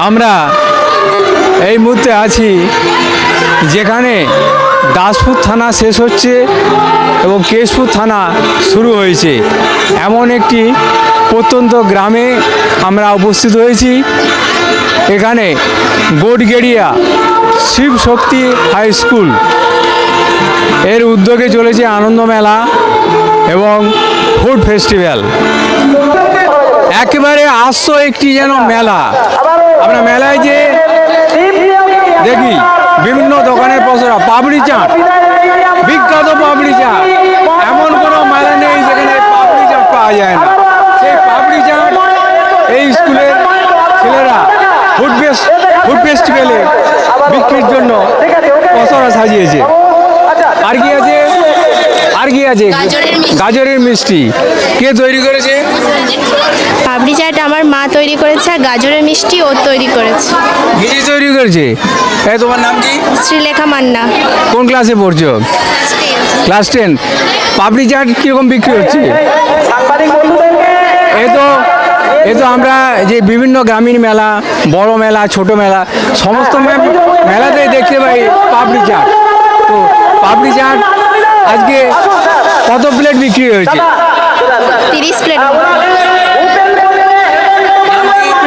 আমরা এই মুহূর্তে আছি যেখানে দাসপুর থানা শেষ হচ্ছে এবং কেশপুর থানা শুরু হয়েছে, এমন একটি প্রত্যন্ত গ্রামে আমরা উপস্থিত হয়েছি। এখানে গোটগেড়িয়া শিব শক্তি হাই স্কুল এর উদ্যোগে চলেছে আনন্দ মেলা এবং ফুড ফেস্টিভ্যাল। একেবারে আসছে একটি যেন মেলা। আমরা মেলায় যে দেখি বিভিন্ন দোকানের পসরা, পাপড়ি চাট, বিখ্যাত পাপড়ি চাট, এমন কোনো মেলা নেই যেখানে পাপড়ি চাট পাওয়া যায় না। সেই পাপড়ি চাট এই স্কুলের ছেলেরা ফুড ফেস্টিভ্যালে বিক্রির জন্য পসরা সাজিয়েছে। আর কি আছে? আর কি আছে? গাজরের মিষ্টি। কে তৈরি করেছে? পাপড়ি চাট আমার মা তৈরি করেছে, আর গাজরের মিষ্টি ও তৈরি করেছে। নিজে তৈরি করেছে? তোমার নাম কি? শ্রীলেখা মান্না। কোন ক্লাসে পড়ছো? ক্লাস 10। পাপড়ি চাট কীরকম বিক্রি হচ্ছে? এ তো আমরা যে বিভিন্ন গ্রামীণ মেলা, বড় মেলা, ছোট মেলা, সমস্ত মেলাতেই দেখতে পাই পাপড়ি চাট। তো পাপড়ি চাট আজকে কত প্লেট বিক্রি হয়েছে? 30 প্লেট।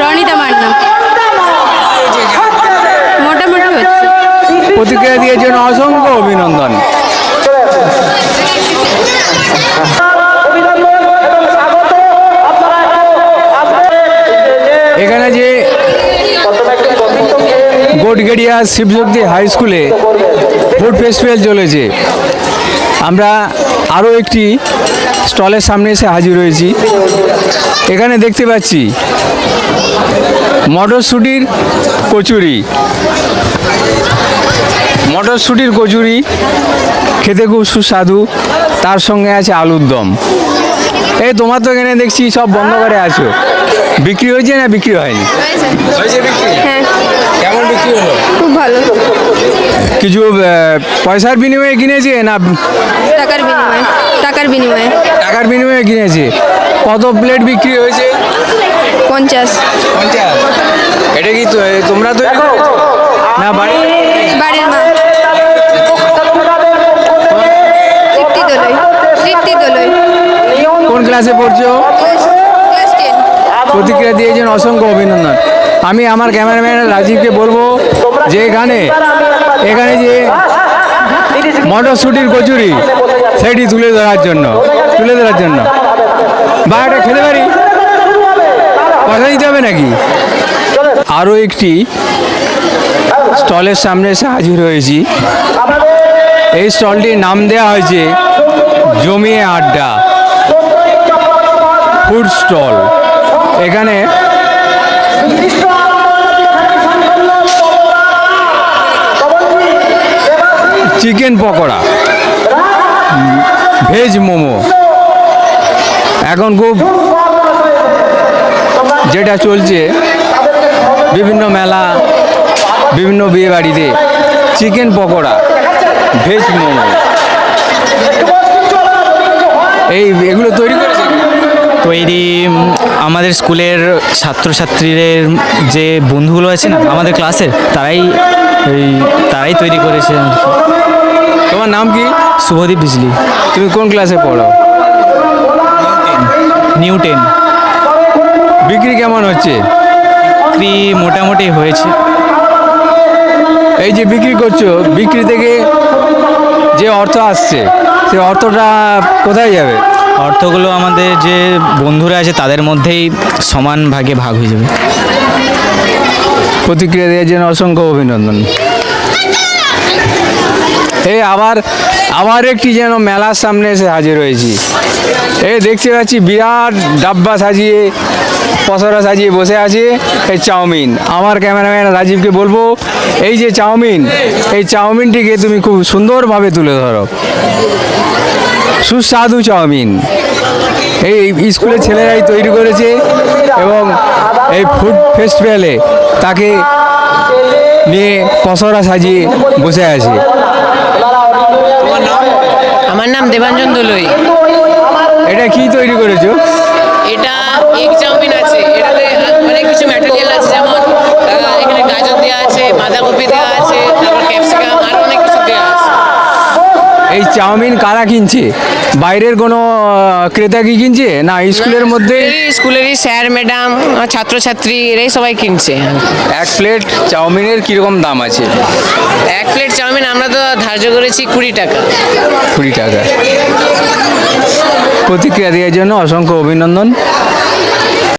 রনিতা মান্না। মোটামুটি হচ্ছে। প্রতিক্রিয়া দিয়েছেন জন্য অসংখ্য অভিনন্দন। এখানে যে গোটগেড়িয়া শিবশক্তি হাই স্কুলে ফুড ফেস্টিভ্যাল চলেছে, আমরা আরও একটি স্টলের সামনে এসে হাজির হয়েছি। এখানে দেখতে পাচ্ছি মটরশুঁটির কচুরি। মটরশুঁটির কচুরি খেতে খুব সুস্বাদু, তার সঙ্গে আছে আলুর দম। তোমার তো এখানে দেখছি সব বন্ধ করে আছো, বিক্রি হয়েছে না বিক্রি হয়নি? হয়েছে বিক্রি? হ্যাঁ। কেমন বিক্রি হলো? খুব ভালো। কিছু পয়সার বিনিময়ে কিনেছে না? টাকার বিনিময়ে। টাকার বিনিময়ে কিনেছে। কত প্লেট বিক্রি হয়েছে? 50। এটা কি তোমরা তৈরি করেছো না বাড়ির মা। তৃপ্তি দোলই। কোন ক্লাসে পড়ছো? ক্লাস 10। প্রতিক্রিয়া দিয়েছেন, অসংখ্য অভিনন্দন। আমি আমার ক্যামেরাম্যান রাজীবকে বলবো যে এখানে যে মটরশুঁটির কচুরি সেটি তুলে ধরার জন্য বা এটা খেতে পারি, পয়সা দিতে হবে নাকি? আরও একটি স্টলের সামনে এসে হাজির হয়েছি। এই স্টলটির নাম দেওয়া হয়েছে জমিয়ে আড্ডা ফুড স্টল। এখানে চিকেন পকোড়া, ভেজ মোমো এখন খুব যেটা চলছে বিভিন্ন মেলা, বিভিন্ন বিয়ে বাড়িতে চিকেন পকোড়া, ভেজ মোমো, এগুলো তৈরি করেছে। আমাদের স্কুলের ছাত্রছাত্রীদের যে বন্ধুগুলো আছে না আমাদের ক্লাসের, তারাই তৈরি করেছে। তোমার নাম কি? শুভদীপ বিজলি। তুমি কোন ক্লাসে পড়ো? নিউ 10। বিক্রি কেমন হচ্ছে? বিক্রি মোটামুটি হয়েছে। এই যে বিক্রি করছো, বিক্রি থেকে যে অর্থ আসছে সেই অর্থটা কোথায় যাবে? অর্থগুলো আমাদের যে বন্ধুরা আছে তাদের মধ্যেই সমান ভাগে ভাগ হয়ে যাবে। প্রতিক্রিয়া দেওয়ার জন্য অসংখ্য অভিনন্দন। আবার একটি যেন মেলার সামনে এসে হাজির হয়েছি। দেখতে পাচ্ছি বিরাট ডাব্বা সাজিয়ে, পসরা সাজিয়ে বসে আছে এই চাউমিন। আমার ক্যামেরাম্যান রাজীবকে বলবো এই যে চাউমিন, এই চাউমিনটিকে তুমি খুব সুন্দরভাবে তুলে ধরো। সুস্বাদু চাউমিন এই স্কুলের ছেলেরাই তৈরি করেছে এবং এই ফুড ফেস্টিভ্যালে তাকে নিয়ে পসরা সাজিয়ে বসে আছে। আমার নাম দেবাঞ্জন দোলই। এটা কি তৈরি করেছো? এটা এগ চাউমিন আছে, এটাতে অনেক কিছু ম্যাটেরিয়াল আছে, যেমন চাউমিন কারা কিনছে? বাইরের কোনো ক্রেতা কি কিনছে, না স্কুলের মধ্যে? স্কুলেরই স্যার ম্যাডাম ছাত্রছাত্রী এরাই সবাই কিনছে। এক প্লেট চাউমিনের কীরকম দাম আছে? এক প্লেট চাউমিন আমরা তো ধার্য করেছি 20 টাকা। 20 টাকা। প্রতিক্রিয়া দেওয়ার জন্য অসংখ্য অভিনন্দন।